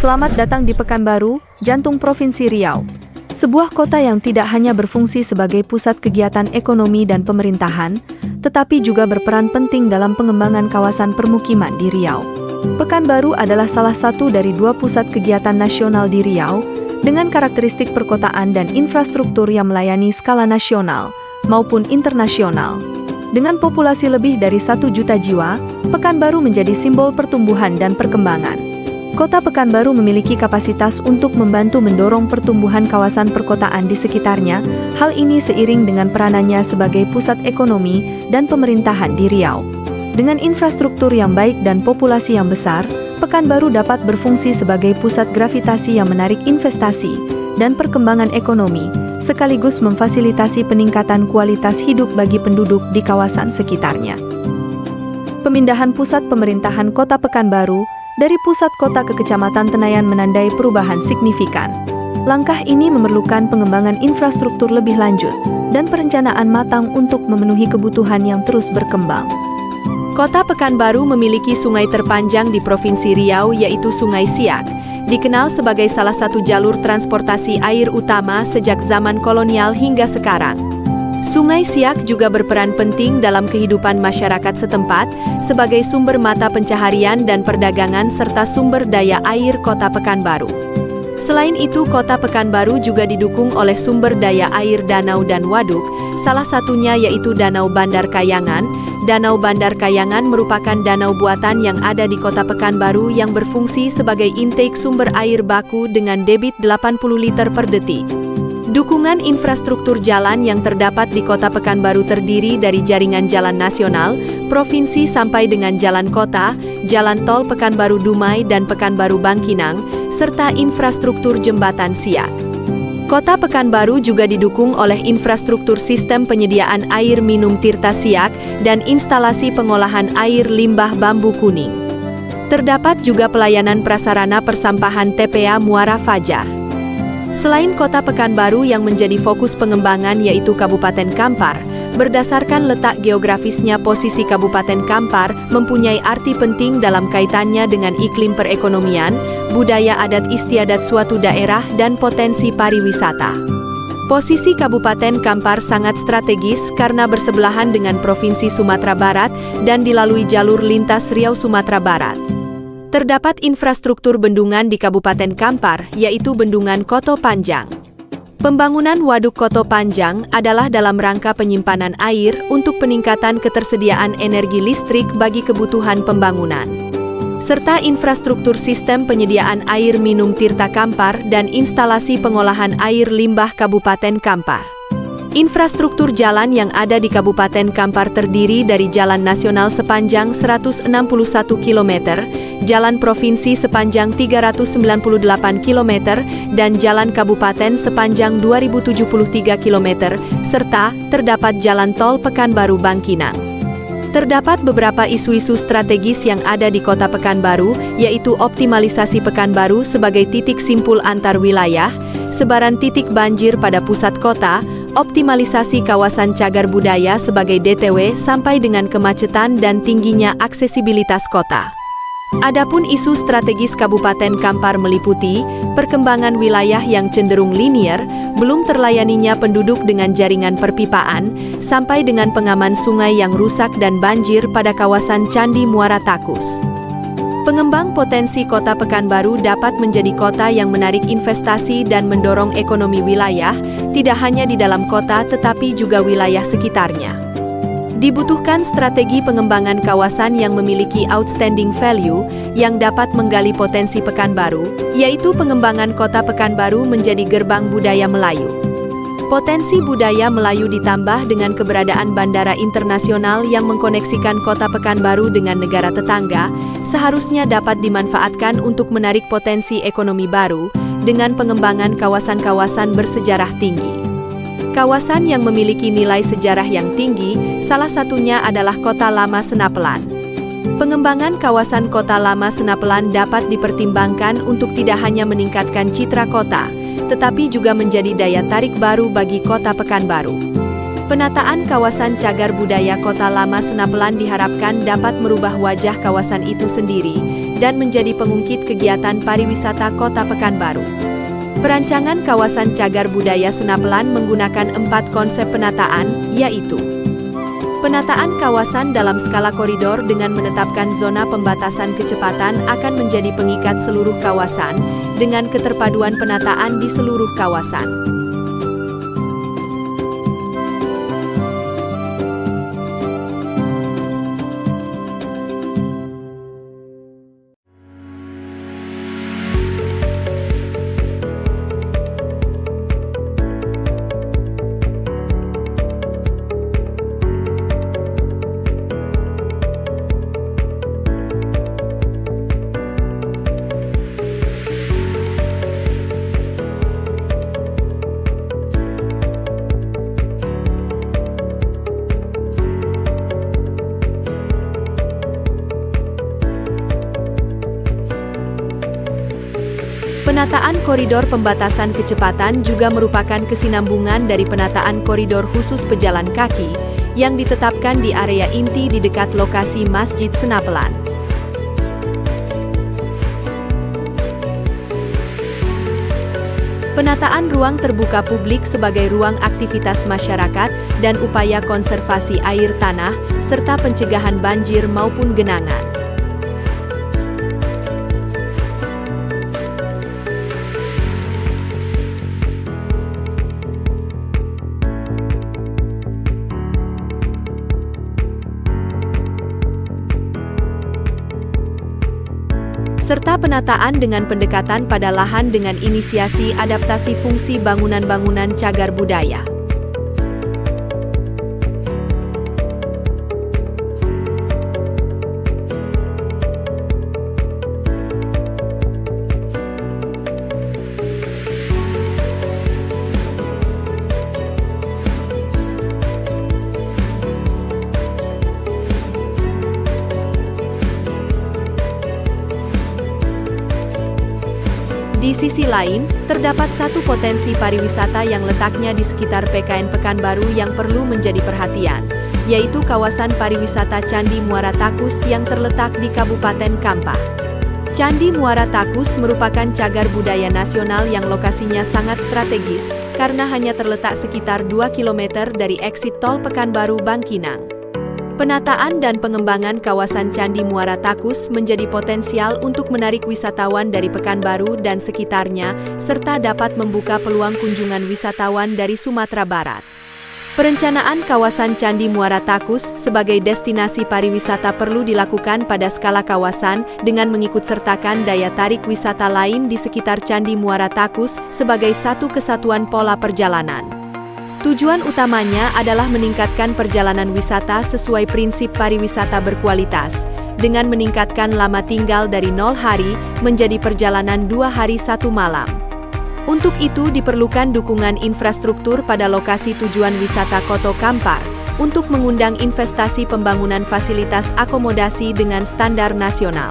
Selamat datang di Pekanbaru, jantung Provinsi Riau. Sebuah kota yang tidak hanya berfungsi sebagai pusat kegiatan ekonomi dan pemerintahan, tetapi juga berperan penting dalam pengembangan kawasan permukiman di Riau. Pekanbaru adalah salah satu dari dua pusat kegiatan nasional di Riau, dengan karakteristik perkotaan dan infrastruktur yang melayani skala nasional maupun internasional. Dengan populasi lebih dari 1 juta jiwa, Pekanbaru menjadi simbol pertumbuhan dan perkembangan. Kota Pekanbaru memiliki kapasitas untuk membantu mendorong pertumbuhan kawasan perkotaan di sekitarnya. Hal ini seiring dengan peranannya sebagai pusat ekonomi dan pemerintahan di Riau. Dengan infrastruktur yang baik dan populasi yang besar, Pekanbaru dapat berfungsi sebagai pusat gravitasi yang menarik investasi dan perkembangan ekonomi, sekaligus memfasilitasi peningkatan kualitas hidup bagi penduduk di kawasan sekitarnya. Pemindahan pusat pemerintahan Kota Pekanbaru dari pusat kota ke Kecamatan Tenayan menandai perubahan signifikan. Langkah ini memerlukan pengembangan infrastruktur lebih lanjut dan perencanaan matang untuk memenuhi kebutuhan yang terus berkembang. Kota Pekanbaru memiliki sungai terpanjang di Provinsi Riau, yaitu Sungai Siak, dikenal sebagai salah satu jalur transportasi air utama sejak zaman kolonial hingga sekarang. Sungai Siak juga berperan penting dalam kehidupan masyarakat setempat sebagai sumber mata pencaharian dan perdagangan serta sumber daya air Kota Pekanbaru. Selain itu, Kota Pekanbaru juga didukung oleh sumber daya air danau dan waduk, salah satunya yaitu Danau Bandar Kayangan. Danau Bandar Kayangan merupakan danau buatan yang ada di Kota Pekanbaru yang berfungsi sebagai intake sumber air baku dengan debit 80 liter per detik. Dukungan infrastruktur jalan yang terdapat di Kota Pekanbaru terdiri dari jaringan jalan nasional, provinsi sampai dengan jalan kota, jalan tol Pekanbaru Dumai dan Pekanbaru Bangkinang, serta infrastruktur jembatan Siak. Kota Pekanbaru juga didukung oleh infrastruktur sistem penyediaan air minum Tirta Siak dan instalasi pengolahan air limbah bambu kuning. Terdapat juga pelayanan prasarana persampahan TPA Muara Fajar. Selain Kota Pekanbaru yang menjadi fokus pengembangan yaitu Kabupaten Kampar, berdasarkan letak geografisnya posisi Kabupaten Kampar mempunyai arti penting dalam kaitannya dengan iklim perekonomian, budaya adat istiadat suatu daerah dan potensi pariwisata. Posisi Kabupaten Kampar sangat strategis karena bersebelahan dengan Provinsi Sumatera Barat dan dilalui jalur lintas Riau Sumatera Barat. Terdapat infrastruktur bendungan di Kabupaten Kampar, yaitu Bendungan Koto Panjang. Pembangunan Waduk Koto Panjang adalah dalam rangka penyimpanan air untuk peningkatan ketersediaan energi listrik bagi kebutuhan pembangunan, serta infrastruktur sistem penyediaan air minum Tirta Kampar dan instalasi pengolahan air limbah Kabupaten Kampar. Infrastruktur jalan yang ada di Kabupaten Kampar terdiri dari jalan nasional sepanjang 161 km, jalan provinsi sepanjang 398 km, dan jalan kabupaten sepanjang 2073 km, serta terdapat jalan tol Pekanbaru Bangkinang. Terdapat beberapa isu-isu strategis yang ada di Kota Pekanbaru, yaitu optimalisasi Pekanbaru sebagai titik simpul antar wilayah, sebaran titik banjir pada pusat kota, optimalisasi kawasan cagar budaya sebagai DTW sampai dengan kemacetan dan tingginya aksesibilitas kota. Adapun isu strategis Kabupaten Kampar meliputi perkembangan wilayah yang cenderung linier, belum terlayaninya penduduk dengan jaringan perpipaan, sampai dengan pengaman sungai yang rusak dan banjir pada kawasan Candi Muara Takus. Pengembang potensi Kota Pekanbaru dapat menjadi kota yang menarik investasi dan mendorong ekonomi wilayah, tidak hanya di dalam kota tetapi juga wilayah sekitarnya. Dibutuhkan strategi pengembangan kawasan yang memiliki outstanding value yang dapat menggali potensi Pekanbaru, yaitu pengembangan Kota Pekanbaru menjadi gerbang budaya Melayu. Potensi budaya Melayu ditambah dengan keberadaan bandara internasional yang mengkoneksikan Kota Pekanbaru dengan negara tetangga, seharusnya dapat dimanfaatkan untuk menarik potensi ekonomi baru dengan pengembangan kawasan-kawasan bersejarah tinggi. Kawasan yang memiliki nilai sejarah yang tinggi, salah satunya adalah Kota Lama Senapelan. Pengembangan kawasan Kota Lama Senapelan dapat dipertimbangkan untuk tidak hanya meningkatkan citra kota, tetapi juga menjadi daya tarik baru bagi Kota Pekanbaru. Penataan kawasan cagar budaya Kota Lama Senapelan diharapkan dapat merubah wajah kawasan itu sendiri, dan menjadi pengungkit kegiatan pariwisata Kota Pekanbaru. Perancangan kawasan cagar budaya Senapelan menggunakan 4 konsep penataan, yaitu penataan kawasan dalam skala koridor dengan menetapkan zona pembatasan kecepatan akan menjadi pengikat seluruh kawasan, dengan keterpaduan penataan di seluruh kawasan. Penataan koridor pembatasan kecepatan juga merupakan kesinambungan dari penataan koridor khusus pejalan kaki yang ditetapkan di area inti di dekat lokasi Masjid Senapelan. Penataan ruang terbuka publik sebagai ruang aktivitas masyarakat dan upaya konservasi air tanah, serta pencegahan banjir maupun genangan. Serta penataan dengan pendekatan pada lahan dengan inisiasi adaptasi fungsi bangunan-bangunan cagar budaya. Di sisi lain, terdapat satu potensi pariwisata yang letaknya di sekitar PKN Pekanbaru yang perlu menjadi perhatian, yaitu kawasan pariwisata Candi Muara Takus yang terletak di Kabupaten Kampar. Candi Muara Takus merupakan cagar budaya nasional yang lokasinya sangat strategis, karena hanya terletak sekitar 2 km dari eksit tol Pekanbaru Bangkinang. Penataan dan pengembangan kawasan Candi Muara Takus menjadi potensial untuk menarik wisatawan dari Pekanbaru dan sekitarnya, serta dapat membuka peluang kunjungan wisatawan dari Sumatera Barat. Perencanaan kawasan Candi Muara Takus sebagai destinasi pariwisata perlu dilakukan pada skala kawasan dengan mengikutsertakan daya tarik wisata lain di sekitar Candi Muara Takus sebagai satu kesatuan pola perjalanan. Tujuan utamanya adalah meningkatkan perjalanan wisata sesuai prinsip pariwisata berkualitas, dengan meningkatkan lama tinggal dari 0 hari menjadi perjalanan 2 hari 1 malam. Untuk itu diperlukan dukungan infrastruktur pada lokasi tujuan wisata Kota Kampar, untuk mengundang investasi pembangunan fasilitas akomodasi dengan standar nasional.